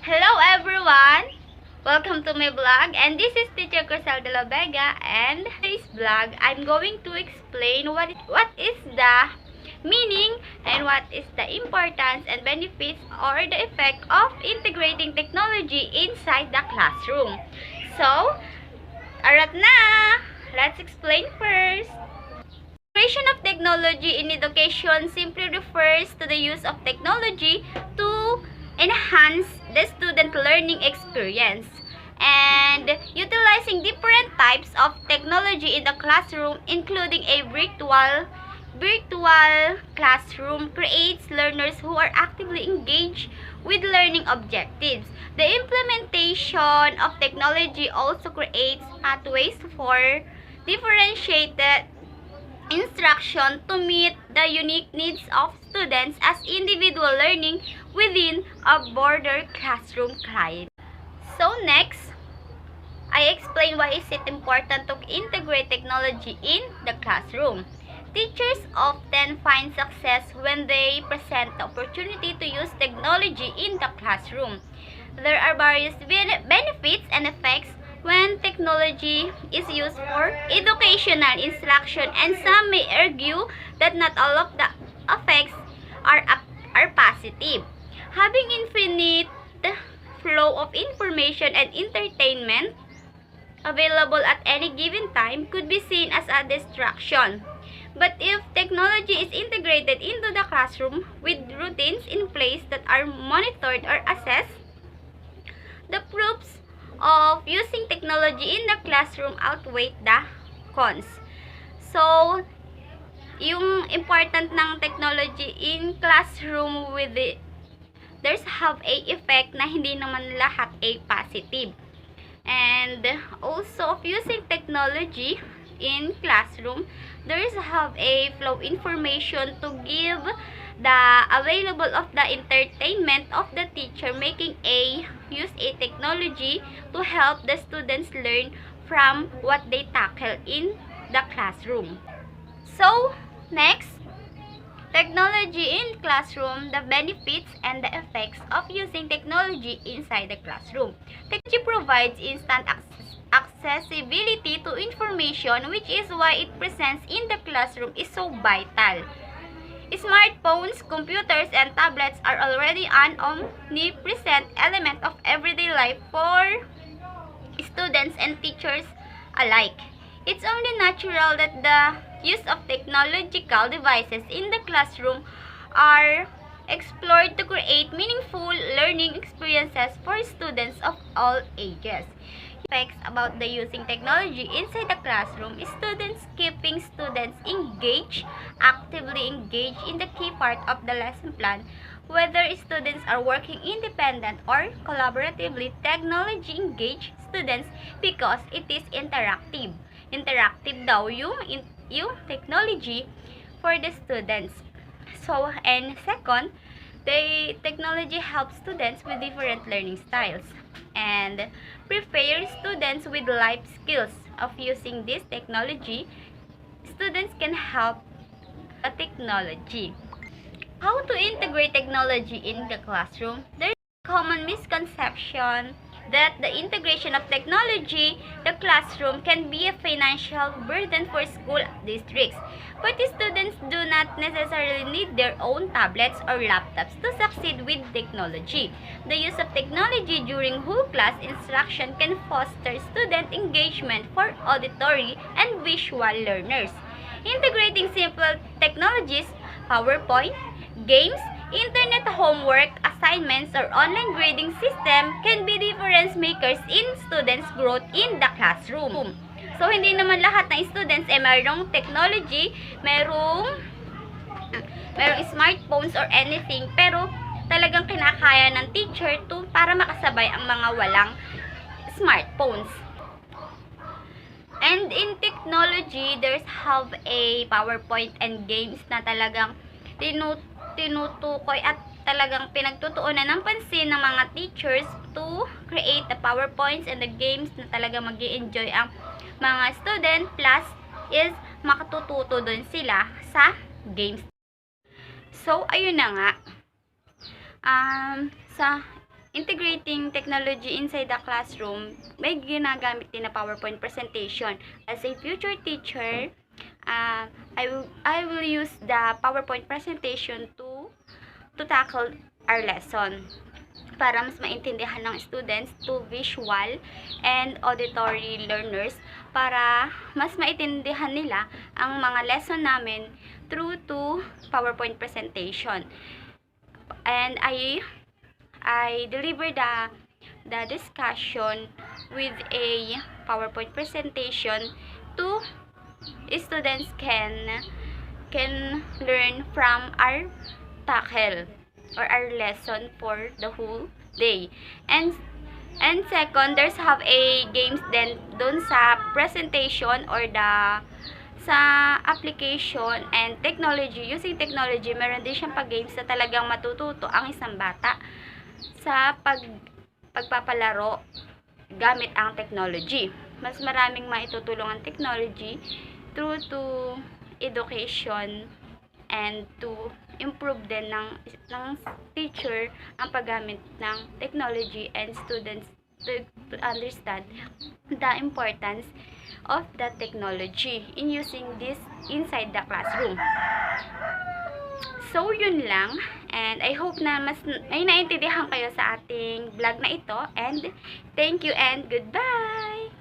Hello everyone! Welcome to my vlog, and this is Teacher Crisel de la Vega, and today's vlog I'm going to explain what is the meaning and what is the importance and benefits or the effect of integrating technology inside the classroom. So, arat na! Let's explain first. Integration of technology in education simply refers to the use of technology to enhance the student learning experience, and utilizing different types of technology in the classroom, including a virtual classroom, creates learners who are actively engaged with learning objectives. The implementation of technology also creates pathways for differentiated instruction to meet the unique needs of students as individual learning within a broader classroom climate. So next, I explain why is it important to integrate technology in the classroom. Teachers often find success when they present the opportunity to use technology in the classroom. There are various benefits and effects when technology is used for educational instruction, and some may argue that not all of the effects are positive. Having infinite flow of information and entertainment available at any given time could be seen as a distraction. But if technology is integrated into the classroom with routines in place that are monitored or assessed, the proofs of using technology in the classroom outweigh the cons. So, yung important ng technology in classroom with there's have a effect na hindi naman lahat a positive. And also, of using technology in classroom, there's have a flow information to give the available of the entertainment of the teacher, making use a technology to help the students learn from what they tackle in the classroom. So, next, technology in classroom, the benefits and the effects of using technology inside the classroom. Technology provides instant accessibility to information, which is why it presents in the classroom is so vital. Smartphones, computers, and tablets are already an omnipresent element of everyday life for students and teachers alike. It's only natural that the use of technological devices in the classroom are explored to create meaningful learning experiences for students of all ages. Effects about the using technology inside the classroom is keeping students engaged, actively engaged in the key part of the lesson plan. Whether students are working independent or collaboratively, technology engage students because it is interactive. Interactive daw yung technology for the students. So, and second, the technology helps students with different learning styles and prepare students with life skills of using this technology. Students can help a technology. How to integrate technology in the classroom? There is a common misconception that the integration of technology in the classroom can be a financial burden for school districts. But students do not necessarily need their own tablets or laptops to succeed with technology. The use of technology during whole class instruction can foster student engagement for auditory and visual learners. Integrating simple technologies, PowerPoint, games, internet homework, assignments, or online grading system can be difference makers in students' growth in the classroom. So, hindi naman lahat ng students mayroong technology, mayroong smartphones or anything, pero talagang kinakaya ng teacher para makasabay ang mga walang smartphones. And in technology, there's have a PowerPoint and games na talagang tinutukoy at talagang pinagtutuunan ng pansin ng mga teachers to create the PowerPoints and the games na talagang mag-i-enjoy ang mga student, plus is makatututo dun sila sa games. So, ayun na nga. Sa integrating technology inside the classroom, may ginagamit din na PowerPoint presentation. As a future teacher, I will use the PowerPoint presentation to tackle our lesson para mas maintindihan ng students, to visual and auditory learners, para mas maintindihan nila ang mga lesson namin through to PowerPoint presentation. And I deliver the discussion with a PowerPoint presentation to students can learn from our tackle or our lesson for the whole day. And second, there's have a games then dun sa presentation or sa application and technology. Using technology, meron din siyang pag-games na talagang matututo ang isang bata sa pagpapalaro gamit ang technology. Mas maraming maitutulong ang technology through to education and to improve din ng teacher ang paggamit ng technology and students to understand the importance of the technology in using this inside the classroom. So, yun lang. And I hope na mas may naintindihan kayo sa ating vlog na ito. And thank you and goodbye!